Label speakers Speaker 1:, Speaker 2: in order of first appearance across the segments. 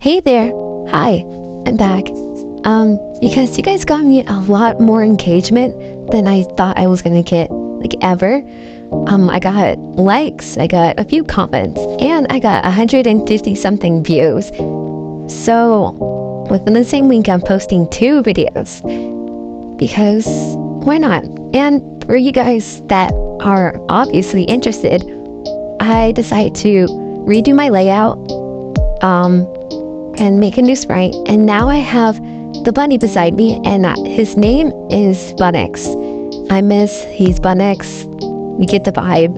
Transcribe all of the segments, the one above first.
Speaker 1: Hey there. Hi, I'm back. Because you guys got me a lot more engagement than I thought I was gonna get, like, ever. I got likes, I got a few comments, and I got 150 something views. So, within the same week, I'm posting 2 videos. Because, why not? And for you guys that are obviously interested, I decided to redo my layout, and make a new sprite, and now I have the bunny beside me, and his name is Bunnix. He's Bunnix. You get the vibe.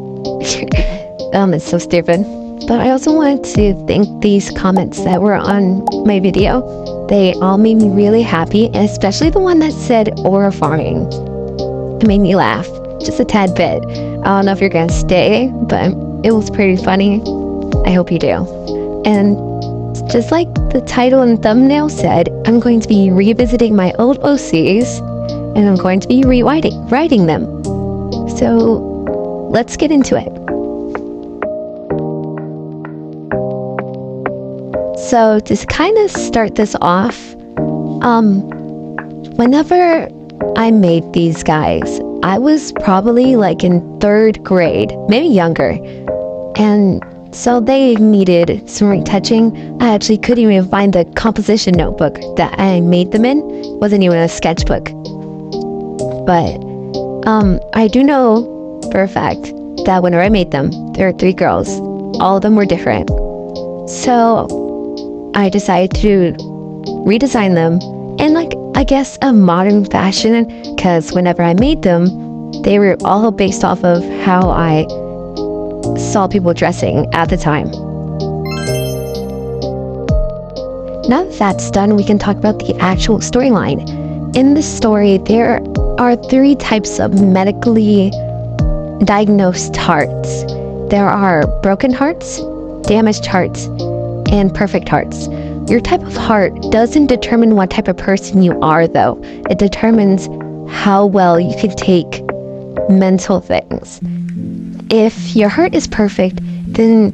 Speaker 1: It's so stupid. But I also wanted to thank these comments that were on my video. They all made me really happy, and especially the one that said aura farming. It made me laugh, just a tad bit. I don't know if you're gonna stay, but it was pretty funny. I hope you do. And just like the title and thumbnail said, I'm going to be revisiting my old OCs, and I'm going to be rewriting them. So let's get into it. So to kind of start this off, whenever I made these guys, I was probably like in 3rd grade, maybe younger, and so they needed some retouching. I actually couldn't even find the composition notebook that I made them in. It wasn't even a sketchbook. But I do know for a fact that whenever I made them, there were 3 girls. All of them were different. So I decided to redesign them in, like, I guess a modern fashion, because whenever I made them, they were all based off of how I saw people dressing at the time. Now that that's done, we can talk about the actual storyline. In this story, there are 3 types of medically diagnosed hearts. There are broken hearts, damaged hearts, and perfect hearts. Your type of heart doesn't determine what type of person you are, though. It determines how well you can take mental things. If your heart is perfect, then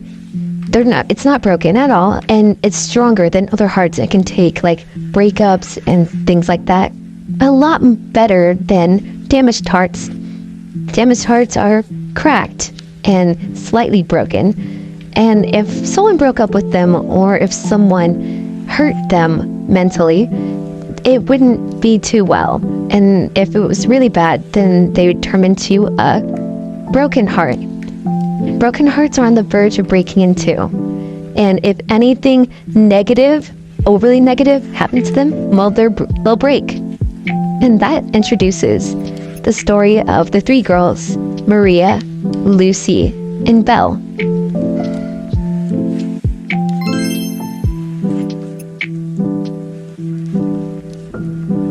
Speaker 1: it's not broken at all, and it's stronger than other hearts that can take, like, breakups and things like that. A lot better than damaged hearts. Damaged hearts are cracked and slightly broken, and if someone broke up with them, or if someone hurt them mentally, it wouldn't be too well. And if it was really bad, then they would turn into a broken heart. Broken hearts are on the verge of breaking in 2. And if anything negative, overly negative, happens to them, well, they'll break. And that introduces the story of the 3 girls, Maria, Lucy, and Belle.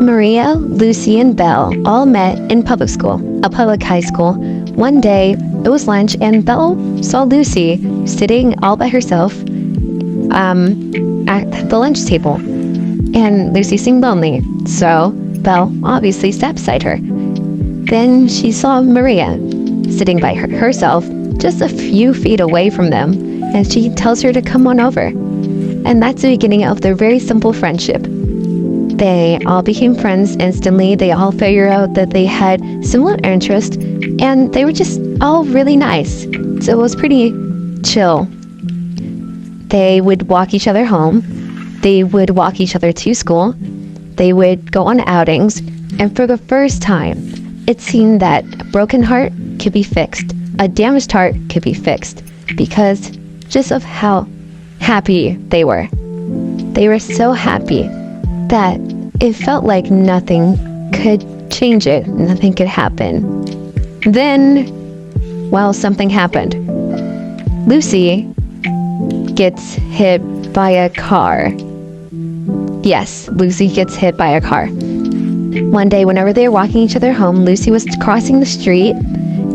Speaker 1: Maria, Lucy, and Belle all met in public school, a public high school. One day, it was lunch, and Belle saw Lucy sitting all by herself at the lunch table. And Lucy seemed lonely, so Belle obviously sat beside her. Then she saw Maria sitting by herself just a few feet away from them, and she tells her to come on over. And that's the beginning of their very simple friendship. They all became friends instantly. They all figured out that they had similar interests, and they were just all really nice. So it was pretty chill. They would walk each other home. They would walk each other to school. They would go on outings. And for the first time, it seemed that a broken heart could be fixed. A damaged heart could be fixed because just of how happy they were. They were so happy that it felt like nothing could change it. Nothing could happen. Then, well, something happened. Lucy gets hit by a car. Yes, Lucy gets hit by a car. One day, whenever they were walking each other home, Lucy was crossing the street,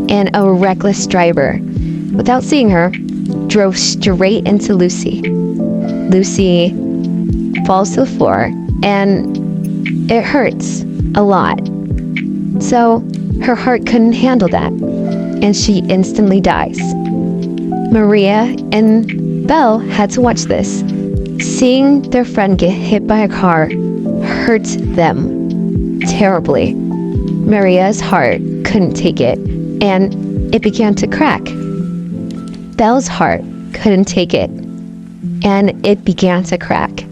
Speaker 1: and a reckless driver, without seeing her, drove straight into Lucy. Lucy falls to the floor, and it hurts a lot. So her heart couldn't handle that, and she instantly dies. Maria and Belle had to watch this. Seeing their friend get hit by a car hurt them terribly. Maria's heart couldn't take it, and it began to crack. Belle's heart couldn't take it, and it began to crack.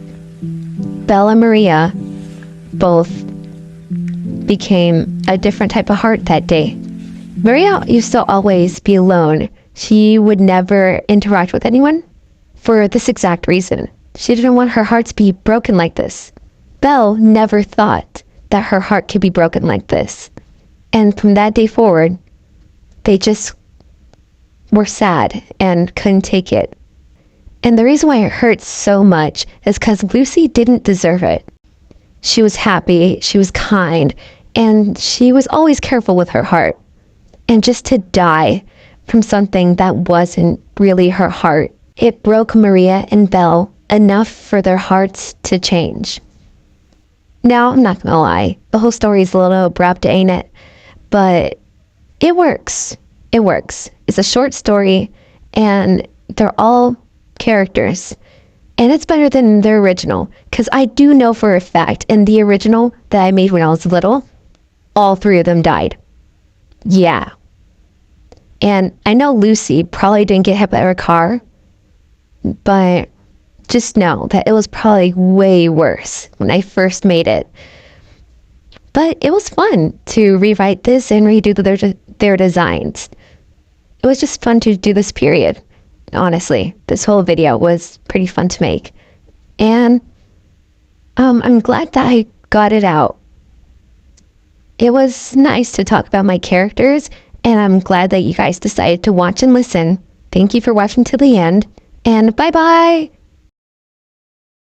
Speaker 1: Belle and Maria both became a different type of heart that day. Maria used to always be alone. She would never interact with anyone for this exact reason. She didn't want her heart to be broken like this. Belle never thought that her heart could be broken like this. And from that day forward, they just were sad and couldn't take it. And the reason why it hurts so much is because Lucy didn't deserve it. She was happy, she was kind, and she was always careful with her heart. And just to die from something that wasn't really her heart, it broke Maria and Belle enough for their hearts to change. Now, I'm not gonna lie, the whole story is a little abrupt, ain't it? But it works. It works. It's a short story, and they're all characters. And it's better than the original, because I do know for a fact, in the original that I made when I was little, all three of them died. Yeah. And I know Lucy probably didn't get hit by her car, but just know that it was probably way worse when I first made it. But it was fun to rewrite this and redo their designs. It was just fun to do this period. Honestly, this whole video was pretty fun to make. And I'm glad that I got it out. It was nice to talk about my characters, and I'm glad that you guys decided to watch and listen. Thank you for watching to the end, and bye-bye!